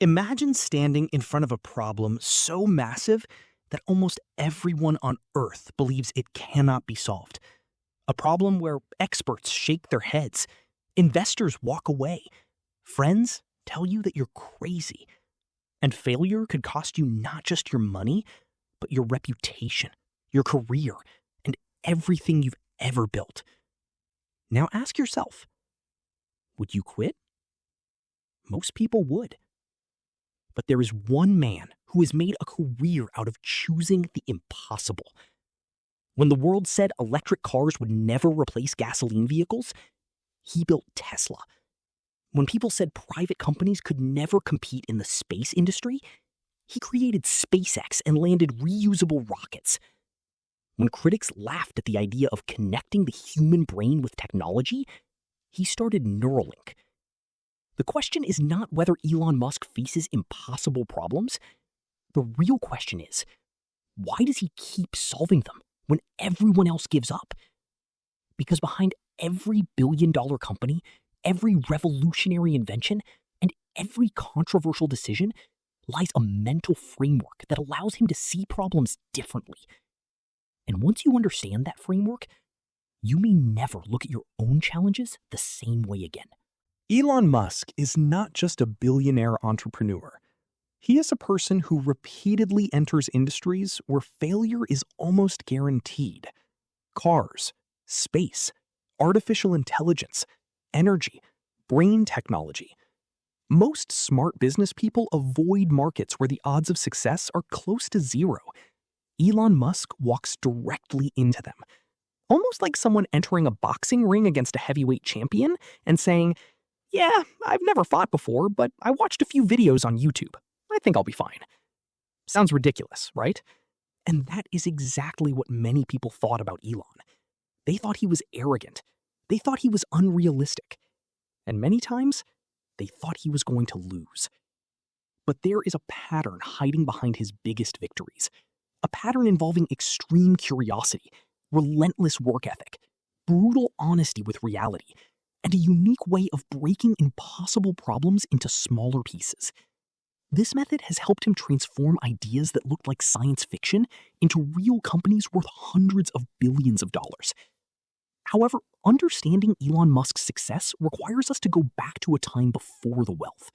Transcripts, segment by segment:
Imagine standing in front of a problem so massive that almost everyone on Earth believes it cannot be solved. A problem where experts shake their heads, investors walk away, friends tell you that you're crazy, and failure could cost you not just your money, but your reputation, your career, and everything you've ever built. Now ask yourself, would you quit? Most people would. But there is one man who has made a career out of choosing the impossible. When the world said electric cars would never replace gasoline vehicles, he built Tesla. When people said private companies could never compete in the space industry, he created SpaceX and landed reusable rockets. When critics laughed at the idea of connecting the human brain with technology, he started Neuralink. The question is not whether Elon Musk faces impossible problems. The real question is, why does he keep solving them when everyone else gives up? Because behind every billion-dollar company, every revolutionary invention, and every controversial decision lies a mental framework that allows him to see problems differently. And once you understand that framework, you may never look at your own challenges the same way again. Elon Musk is not just a billionaire entrepreneur. He is a person who repeatedly enters industries where failure is almost guaranteed. Cars, space, artificial intelligence, energy, brain technology. Most smart business people avoid markets where the odds of success are close to zero. Elon Musk walks directly into them, almost like someone entering a boxing ring against a heavyweight champion and saying, "Yeah, I've never fought before, but I watched a few videos on YouTube. I think I'll be fine." Sounds ridiculous, right? And that is exactly what many people thought about Elon. They thought he was arrogant. They thought he was unrealistic. And many times, they thought he was going to lose. But there is a pattern hiding behind his biggest victories. A pattern involving extreme curiosity, relentless work ethic, brutal honesty with reality, and a unique way of breaking impossible problems into smaller pieces. This method has helped him transform ideas that looked like science fiction into real companies worth hundreds of billions of dollars. However, understanding Elon Musk's success requires us to go back to a time before the wealth,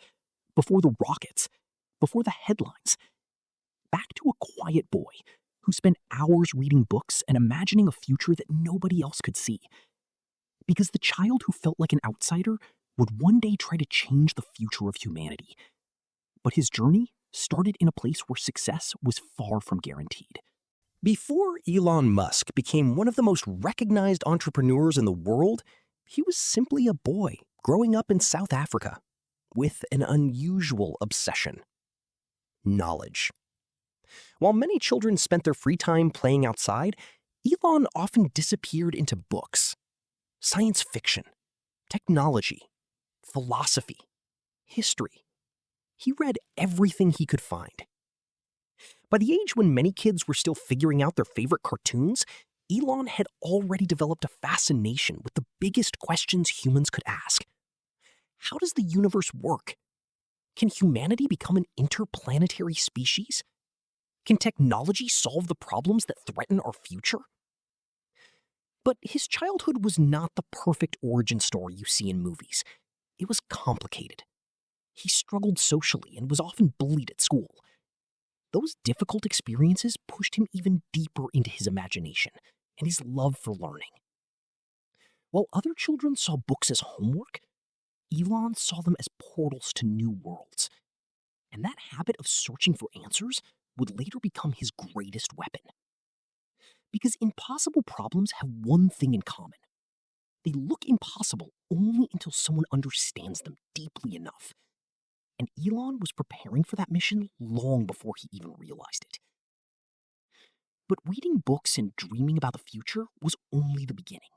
before the rockets, before the headlines. Back to a quiet boy who spent hours reading books and imagining a future that nobody else could see. Because the child who felt like an outsider would one day try to change the future of humanity. But his journey started in a place where success was far from guaranteed. Before Elon Musk became one of the most recognized entrepreneurs in the world, he was simply a boy growing up in South Africa with an unusual obsession: knowledge. While many children spent their free time playing outside, Elon often disappeared into books, science fiction, technology, philosophy, history. He read everything he could find. By the age when many kids were still figuring out their favorite cartoons, Elon had already developed a fascination with the biggest questions humans could ask. How does the universe work? Can humanity become an interplanetary species? Can technology solve the problems that threaten our future? But his childhood was not the perfect origin story you see in movies. It was complicated. He struggled socially and was often bullied at school. Those difficult experiences pushed him even deeper into his imagination and his love for learning. While other children saw books as homework, Elon saw them as portals to new worlds. And that habit of searching for answers would later become his greatest weapon. Because impossible problems have one thing in common. They look impossible only until someone understands them deeply enough. And Elon was preparing for that mission long before he even realized it. But reading books and dreaming about the future was only the beginning.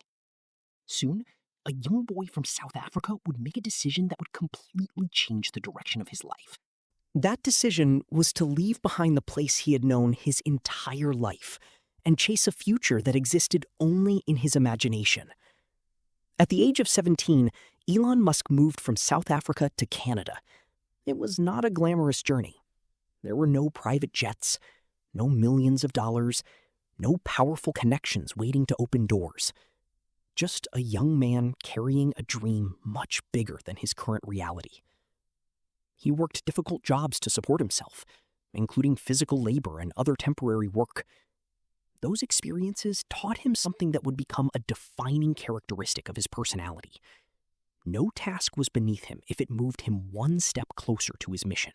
Soon, a young boy from South Africa would make a decision that would completely change the direction of his life. That decision was to leave behind the place he had known his entire life and chase a future that existed only in his imagination. At the age of 17, Elon Musk moved from South Africa to Canada. It was not a glamorous journey. There were no private jets, no millions of dollars, no powerful connections waiting to open doors. Just a young man carrying a dream much bigger than his current reality. He worked difficult jobs to support himself, including physical labor and other temporary work. Those experiences taught him something that would become a defining characteristic of his personality. No task was beneath him if it moved him one step closer to his mission.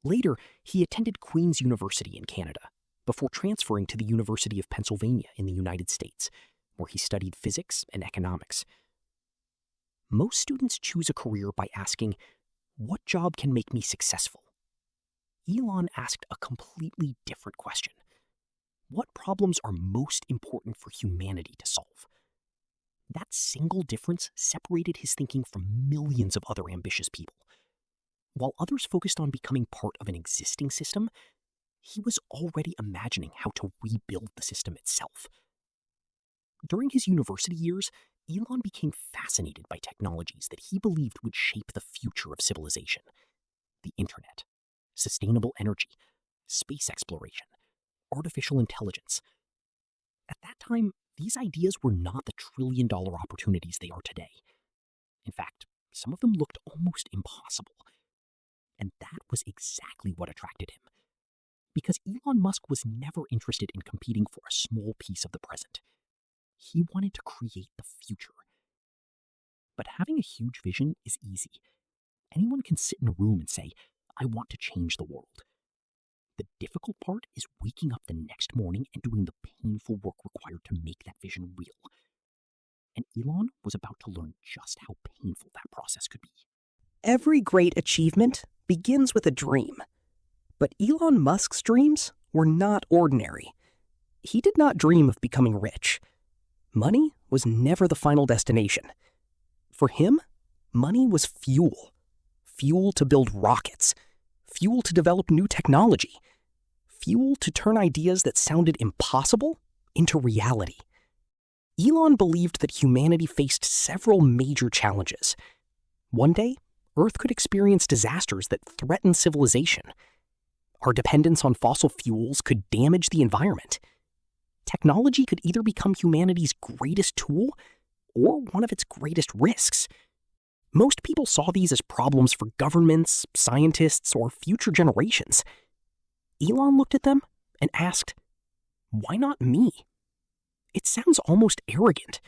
Later, he attended Queen's University in Canada, before transferring to the University of Pennsylvania in the United States, where he studied physics and economics. Most students choose a career by asking, "What job can make me successful?" Elon asked a completely different question. What problems are most important for humanity to solve? That single difference separated his thinking from millions of other ambitious people. While others focused on becoming part of an existing system, he was already imagining how to rebuild the system itself. During his university years, Elon became fascinated by technologies that he believed would shape the future of civilization. The internet, sustainable energy, space exploration, artificial intelligence. At that time, these ideas were not the trillion-dollar opportunities they are today. In fact, some of them looked almost impossible. And that was exactly what attracted him. Because Elon Musk was never interested in competing for a small piece of the present. He wanted to create the future. But having a huge vision is easy. Anyone can sit in a room and say, "I want to change the world." The difficult part is waking up the next morning and doing the painful work required to make that vision real. And Elon was about to learn just how painful that process could be. Every great achievement begins with a dream. But Elon Musk's dreams were not ordinary. He did not dream of becoming rich. Money was never the final destination. For him, money was fuel. Fuel to build rockets. Fuel to develop new technology. Fuel to turn ideas that sounded impossible into reality. Elon believed that humanity faced several major challenges. One day, Earth could experience disasters that threatened civilization. Our dependence on fossil fuels could damage the environment. Technology could either become humanity's greatest tool or one of its greatest risks. Most people saw these as problems for governments, scientists, or future generations. Elon looked at them and asked, "Why not me?" It sounds almost arrogant.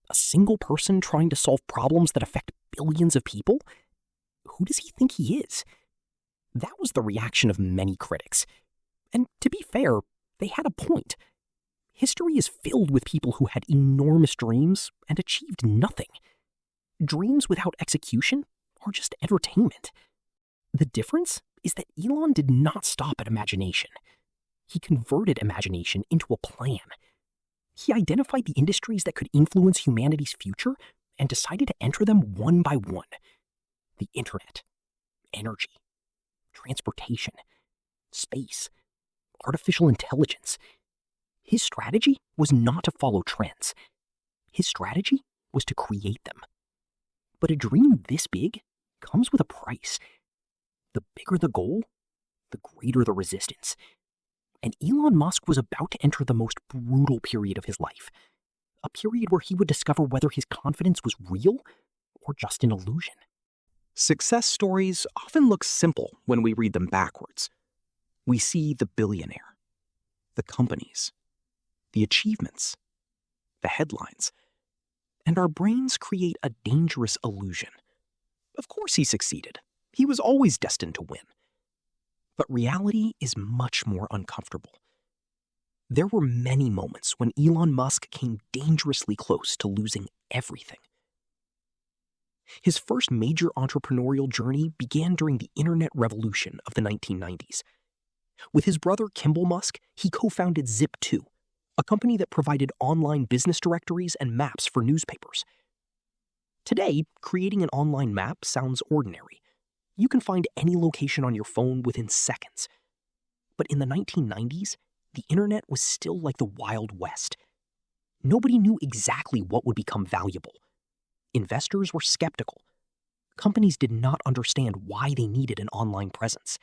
A single person trying to solve problems that affect billions of people? Who does he think he is? That was the reaction of many critics. And to be fair, they had a point. History is filled with people who had enormous dreams and achieved nothing. Dreams without execution are just entertainment. The difference is that Elon did not stop at imagination. He converted imagination into a plan. He identified the industries that could influence humanity's future and decided to enter them one by one. The internet, energy, transportation, space, artificial intelligence. His strategy was not to follow trends. His strategy was to create them. But a dream this big comes with a price. The bigger the goal, the greater the resistance. And Elon Musk was about to enter the most brutal period of his life. A period where he would discover whether his confidence was real or just an illusion. Success stories often look simple when we read them backwards. We see the billionaire, the companies, the achievements, the headlines, and our brains create a dangerous illusion. Of course he succeeded. He was always destined to win. But reality is much more uncomfortable. There were many moments when Elon Musk came dangerously close to losing everything. His first major entrepreneurial journey began during the internet revolution of the 1990s. With his brother Kimball Musk, he co-founded Zip2, a company that provided online business directories and maps for newspapers. Today, creating an online map sounds ordinary. You can find any location on your phone within seconds. But in the 1990s, the internet was still like the Wild West. Nobody knew exactly what would become valuable. Investors were skeptical. Companies did not understand why they needed an online presence.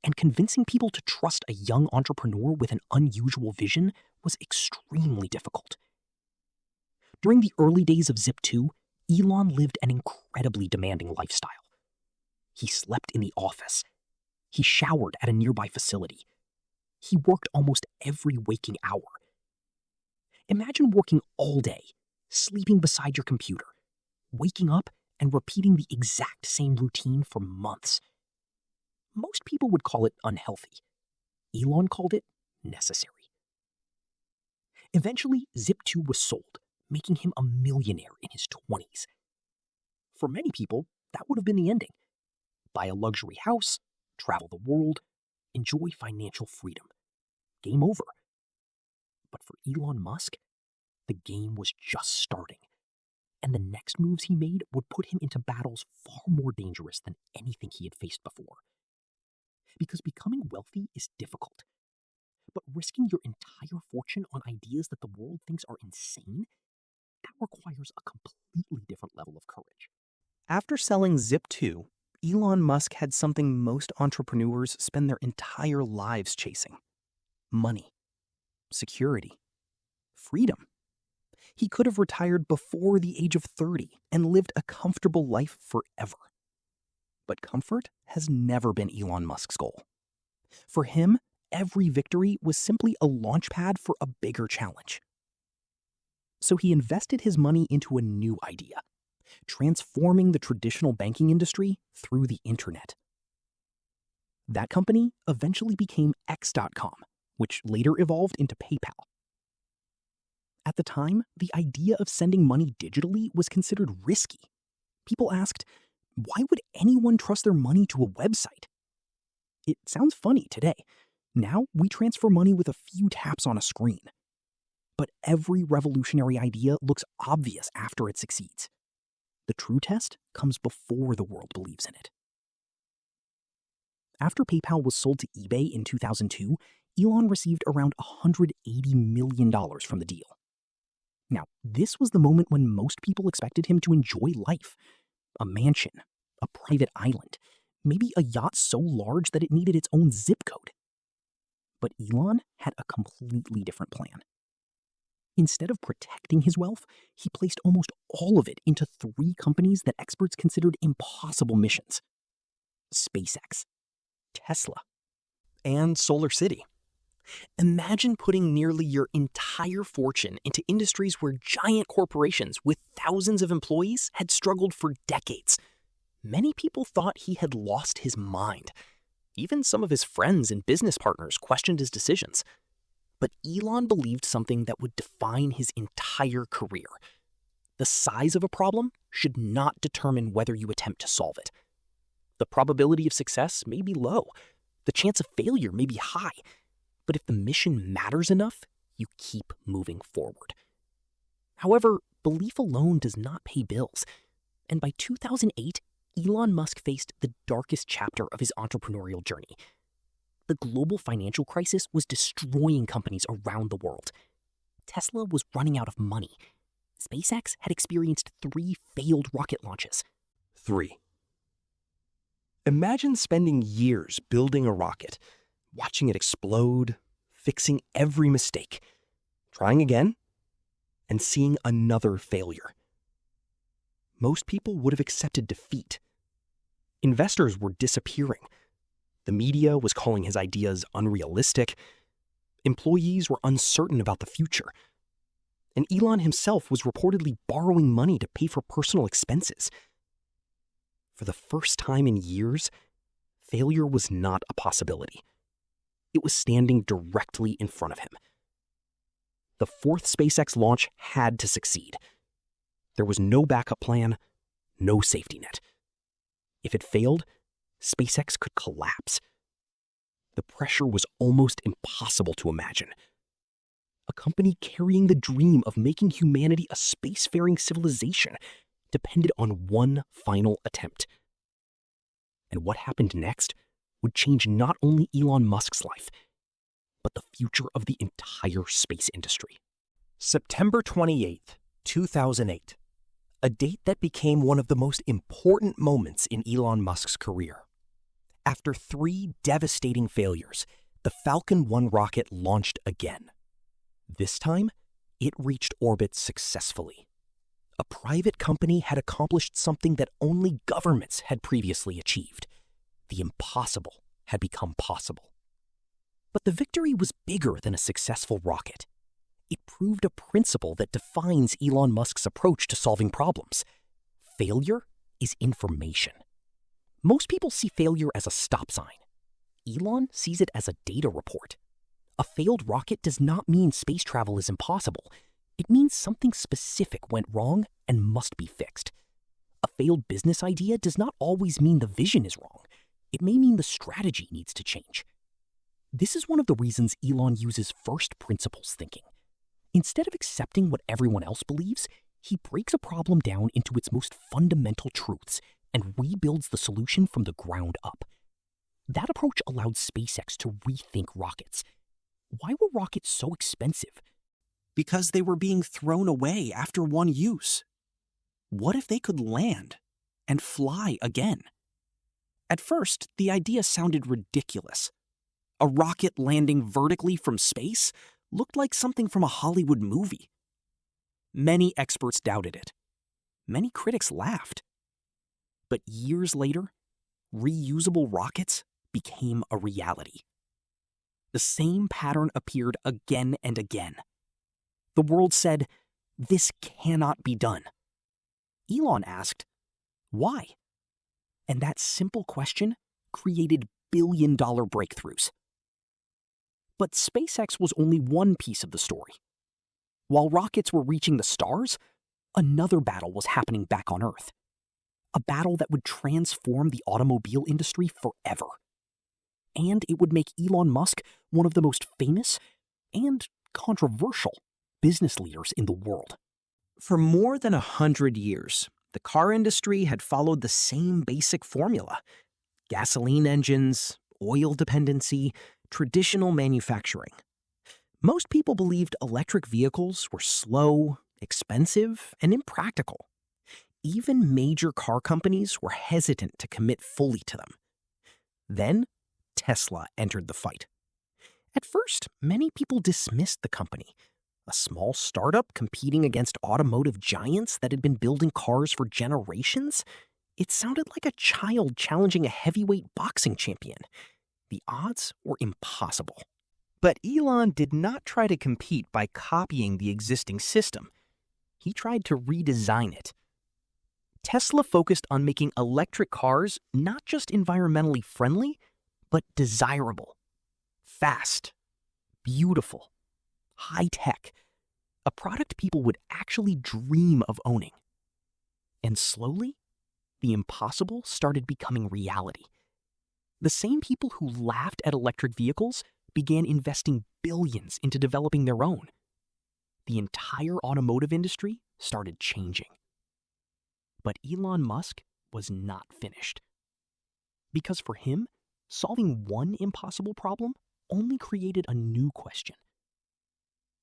And convincing people to trust a young entrepreneur with an unusual vision was extremely difficult. During the early days of Zip2, Elon lived an incredibly demanding lifestyle. He slept in the office. He showered at a nearby facility. He worked almost every waking hour. Imagine working all day, sleeping beside your computer, waking up and repeating the exact same routine for months. Most people would call it unhealthy. Elon called it necessary. Eventually, Zip2 was sold, making him a millionaire in his 20s. For many people, that would have been the ending. Buy a luxury house, travel the world, enjoy financial freedom. Game over. But for Elon Musk, the game was just starting. And the next moves he made would put him into battles far more dangerous than anything he had faced before. Because becoming wealthy is difficult. But risking your entire fortune on ideas that the world thinks are insane, that requires a completely different level of courage. After selling Zip2, Elon Musk had something most entrepreneurs spend their entire lives chasing: money, security, freedom. He could have retired before the age of 30 and lived a comfortable life forever. But comfort has never been Elon Musk's goal. For him, every victory was simply a launchpad for a bigger challenge. So he invested his money into a new idea: transforming the traditional banking industry through the internet. That company eventually became X.com, which later evolved into PayPal. At the time, the idea of sending money digitally was considered risky. People asked, why would anyone trust their money to a website? It sounds funny today. Now we transfer money with a few taps on a screen. But every revolutionary idea looks obvious after it succeeds. The true test comes before the world believes in it. After PayPal was sold to eBay in 2002, Elon received around $180 million from the deal. Now, this was the moment when most people expected him to enjoy life. A mansion, a private island, maybe a yacht so large that it needed its own zip code. But Elon had a completely different plan. Instead of protecting his wealth, he placed almost all of it into 3 companies that experts considered impossible missions: SpaceX, Tesla, and Solar City. Imagine putting nearly your entire fortune into industries where giant corporations with thousands of employees had struggled for decades. Many people thought he had lost his mind. Even some of his friends and business partners questioned his decisions. But Elon believed something that would define his entire career. The size of a problem should not determine whether you attempt to solve it. The probability of success may be low. The chance of failure may be high. But if the mission matters enough, you keep moving forward. However, belief alone does not pay bills. And by 2008, Elon Musk faced the darkest chapter of his entrepreneurial journey. The global financial crisis was destroying companies around the world. Tesla was running out of money. SpaceX had experienced 3 failed rocket launches. 3. Imagine spending years building a rocket, watching it explode, fixing every mistake, trying again, and seeing another failure. Most people would have accepted defeat. Investors were disappearing. The media was calling his ideas unrealistic. Employees were uncertain about the future. And Elon himself was reportedly borrowing money to pay for personal expenses. For the first time in years, failure was not a possibility. It was standing directly in front of him. The 4th SpaceX launch had to succeed. There was no backup plan, no safety net. If it failed, SpaceX could collapse. The pressure was almost impossible to imagine. A company carrying the dream of making humanity a spacefaring civilization depended on one final attempt. And what happened next would change not only Elon Musk's life, but the future of the entire space industry. September 28th, 2008. a date that became one of the most important moments in Elon Musk's career. After 3 devastating failures, the Falcon 1 rocket launched again. This time, it reached orbit successfully. A private company had accomplished something that only governments had previously achieved. The impossible had become possible. But the victory was bigger than a successful rocket. It proved a principle that defines Elon Musk's approach to solving problems. Failure is information. Most people see failure as a stop sign. Elon sees it as a data report. A failed rocket does not mean space travel is impossible. It means something specific went wrong and must be fixed. A failed business idea does not always mean the vision is wrong. It may mean the strategy needs to change. This is one of the reasons Elon uses first principles thinking. Instead of accepting what everyone else believes, he breaks a problem down into its most fundamental truths and rebuilds the solution from the ground up. That approach allowed SpaceX to rethink rockets. Why were rockets so expensive? Because they were being thrown away after one use. What if they could land and fly again? At first, the idea sounded ridiculous. A rocket landing vertically from space looked like something from a Hollywood movie. Many experts doubted it. Many critics laughed. But years later, reusable rockets became a reality. The same pattern appeared again and again. The world said, "This cannot be done." Elon asked, "Why?" And that simple question created billion-dollar breakthroughs. But SpaceX was only one piece of the story. While rockets were reaching the stars, another battle was happening back on Earth. A battle that would transform the automobile industry forever. And it would make Elon Musk one of the most famous and controversial business leaders in the world. For more than 100 years, the car industry had followed the same basic formula: gasoline engines, oil dependency, traditional manufacturing. Most people believed electric vehicles were slow, expensive, and impractical. Even major car companies were hesitant to commit fully to them. Then, Tesla entered the fight. At first, many people dismissed the company. A small startup competing against automotive giants that had been building cars for generations? It sounded like a child challenging a heavyweight boxing champion. The odds were impossible. But Elon did not try to compete by copying the existing system. He tried to redesign it. Tesla focused on making electric cars not just environmentally friendly, but desirable, fast, beautiful, high-tech, a product people would actually dream of owning. And slowly, the impossible started becoming reality. The same people who laughed at electric vehicles began investing billions into developing their own. The entire automotive industry started changing. But Elon Musk was not finished. Because for him, solving one impossible problem only created a new question.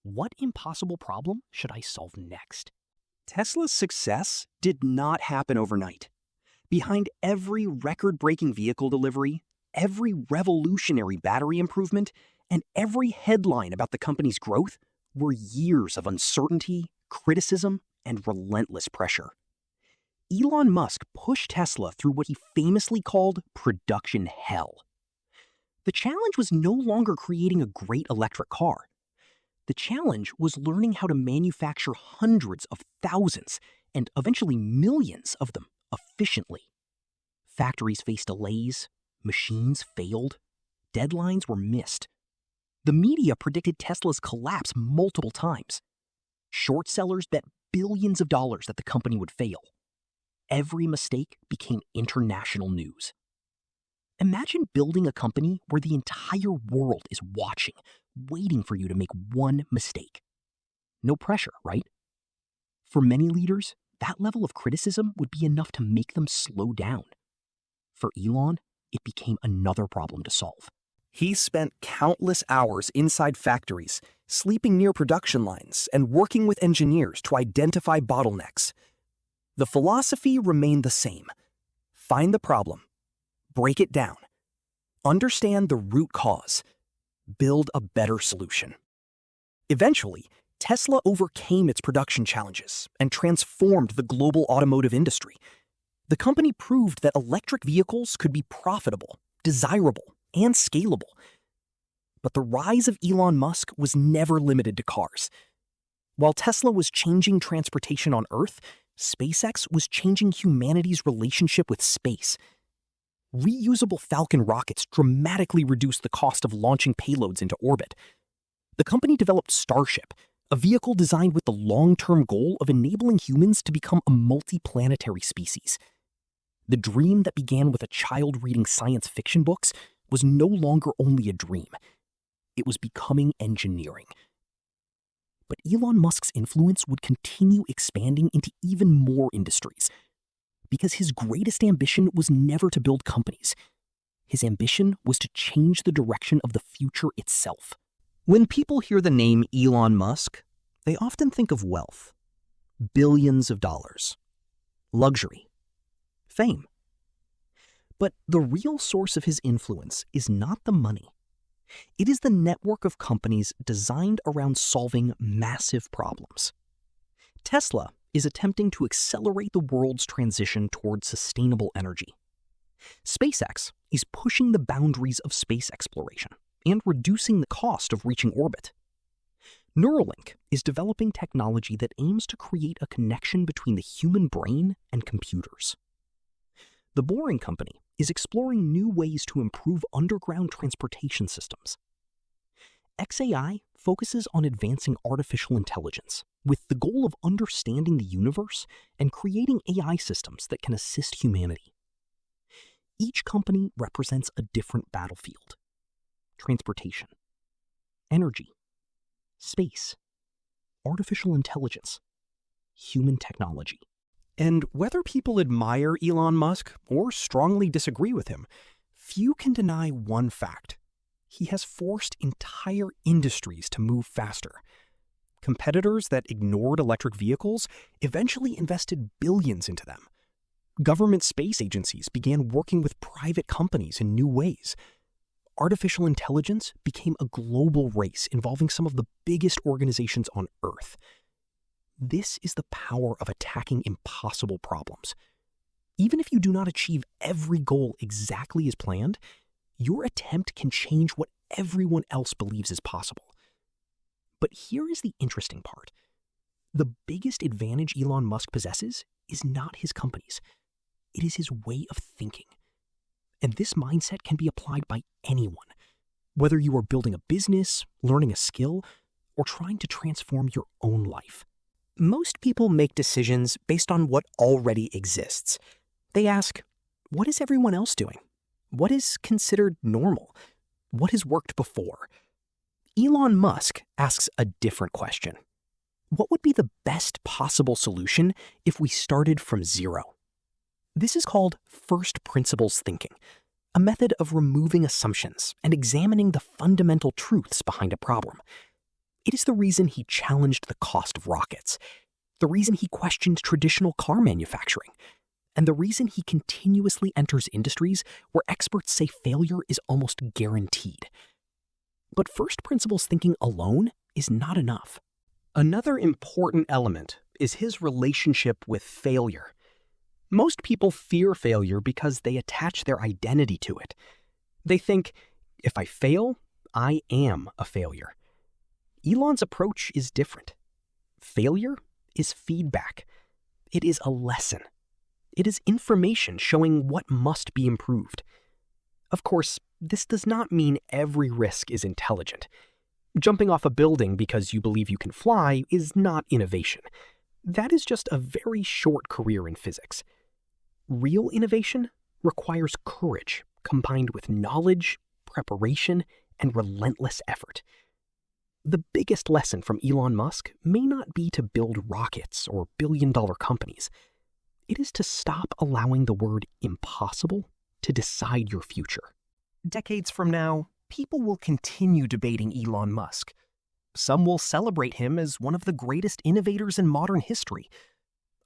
What impossible problem should I solve next? Tesla's success did not happen overnight. Behind every record-breaking vehicle delivery, every revolutionary battery improvement, and every headline about the company's growth were years of uncertainty, criticism, and relentless pressure. Elon Musk pushed Tesla through what he famously called production hell. The challenge was no longer creating a great electric car. The challenge was learning how to manufacture hundreds of thousands and eventually millions of them efficiently. Factories faced delays, machines failed, deadlines were missed. The media predicted Tesla's collapse multiple times. Short sellers bet billions of dollars that the company would fail. Every mistake became international news. Imagine building a company where the entire world is watching, waiting for you to make one mistake. No pressure, right? For many leaders, that level of criticism would be enough to make them slow down. For Elon, it became another problem to solve. He spent countless hours inside factories, sleeping near production lines, and working with engineers to identify bottlenecks. The philosophy remained the same. Find the problem, break it down, understand the root cause, build a better solution. Eventually, Tesla overcame its production challenges and transformed the global automotive industry. The company proved that electric vehicles could be profitable, desirable, and scalable. But the rise of Elon Musk was never limited to cars. While Tesla was changing transportation on Earth, SpaceX was changing humanity's relationship with space. Reusable Falcon rockets dramatically reduced the cost of launching payloads into orbit. The company developed Starship, a vehicle designed with the long-term goal of enabling humans to become a multi-planetary species. The dream that began with a child reading science fiction books was no longer only a dream. It was becoming engineering. But Elon Musk's influence would continue expanding into even more industries, because his greatest ambition was never to build companies. His ambition was to change the direction of the future itself. When people hear the name Elon Musk, they often think of wealth, billions of dollars, luxury, fame. But the real source of his influence is not the money. It is the network of companies designed around solving massive problems. Tesla is attempting to accelerate the world's transition towards sustainable energy. SpaceX is pushing the boundaries of space exploration and reducing the cost of reaching orbit. Neuralink is developing technology that aims to create a connection between the human brain and computers. The Boring Company is exploring new ways to improve underground transportation systems. xAI focuses on advancing artificial intelligence with the goal of understanding the universe and creating AI systems that can assist humanity. Each company represents a different battlefield: transportation, energy, space, artificial intelligence, human technology. And whether people admire Elon Musk or strongly disagree with him, few can deny one fact: he has forced entire industries to move faster. Competitors that ignored electric vehicles eventually invested billions into them. Government space agencies began working with private companies in new ways. Artificial intelligence became a global race involving some of the biggest organizations on Earth. This is the power of attacking impossible problems. Even if you do not achieve every goal exactly as planned, your attempt can change what everyone else believes is possible. But here is the interesting part. The biggest advantage Elon Musk possesses is not his companies. It is his way of thinking. And this mindset can be applied by anyone, whether you are building a business, learning a skill, or trying to transform your own life. Most people make decisions based on what already exists. They ask, what is everyone else doing? What is considered normal? What has worked before? Elon Musk asks a different question. What would be the best possible solution if we started from zero? This is called first principles thinking, a method of removing assumptions and examining the fundamental truths behind a problem. It is the reason he challenged the cost of rockets, the reason he questioned traditional car manufacturing, and the reason he continuously enters industries where experts say failure is almost guaranteed. But first principles thinking alone is not enough. Another important element is his relationship with failure. Most people fear failure because they attach their identity to it. They think, if I fail, I am a failure. Elon's approach is different. Failure is feedback. It is a lesson. It is information showing what must be improved. Of course, this does not mean every risk is intelligent. Jumping off a building because you believe you can fly is not innovation. That is just a very short career in physics. Real innovation requires courage combined with knowledge, preparation, and relentless effort. The biggest lesson from Elon Musk may not be to build rockets or billion-dollar companies. It is to stop allowing the word impossible to decide your future. Decades from now, people will continue debating Elon Musk. Some will celebrate him as one of the greatest innovators in modern history.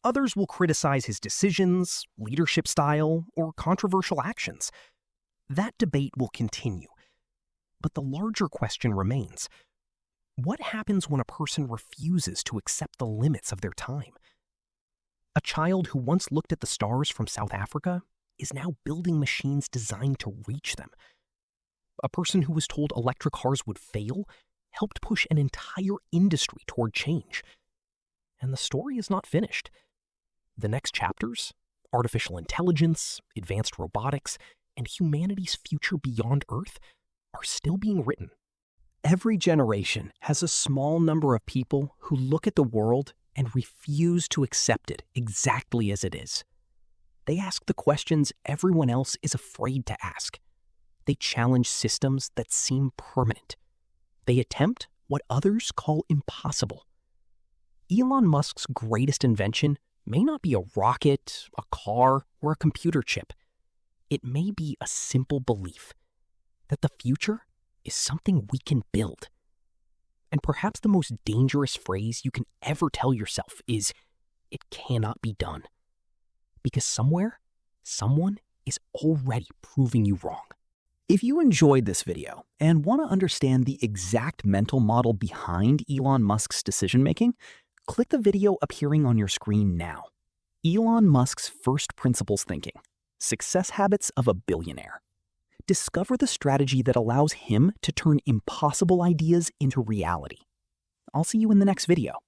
Others will criticize his decisions, leadership style, or controversial actions. That debate will continue. But the larger question remains: what happens when a person refuses to accept the limits of their time? A child who once looked at the stars from South Africa is now building machines designed to reach them. A person who was told electric cars would fail helped push an entire industry toward change. And the story is not finished. The next chapters, artificial intelligence, advanced robotics, and humanity's future beyond Earth, are still being written. Every generation has a small number of people who look at the world and refuse to accept it exactly as it is. They ask the questions everyone else is afraid to ask. They challenge systems that seem permanent. They attempt what others call impossible. Elon Musk's greatest invention may not be a rocket, a car, or a computer chip. It may be a simple belief that the future is something we can build. And perhaps the most dangerous phrase you can ever tell yourself is, "It cannot be done." Because somewhere, someone is already proving you wrong. If you enjoyed this video and want to understand the exact mental model behind Elon Musk's decision-making, click the video appearing on your screen now. Elon Musk's first principles thinking: success habits of a billionaire. Discover the strategy that allows him to turn impossible ideas into reality. I'll see you in the next video.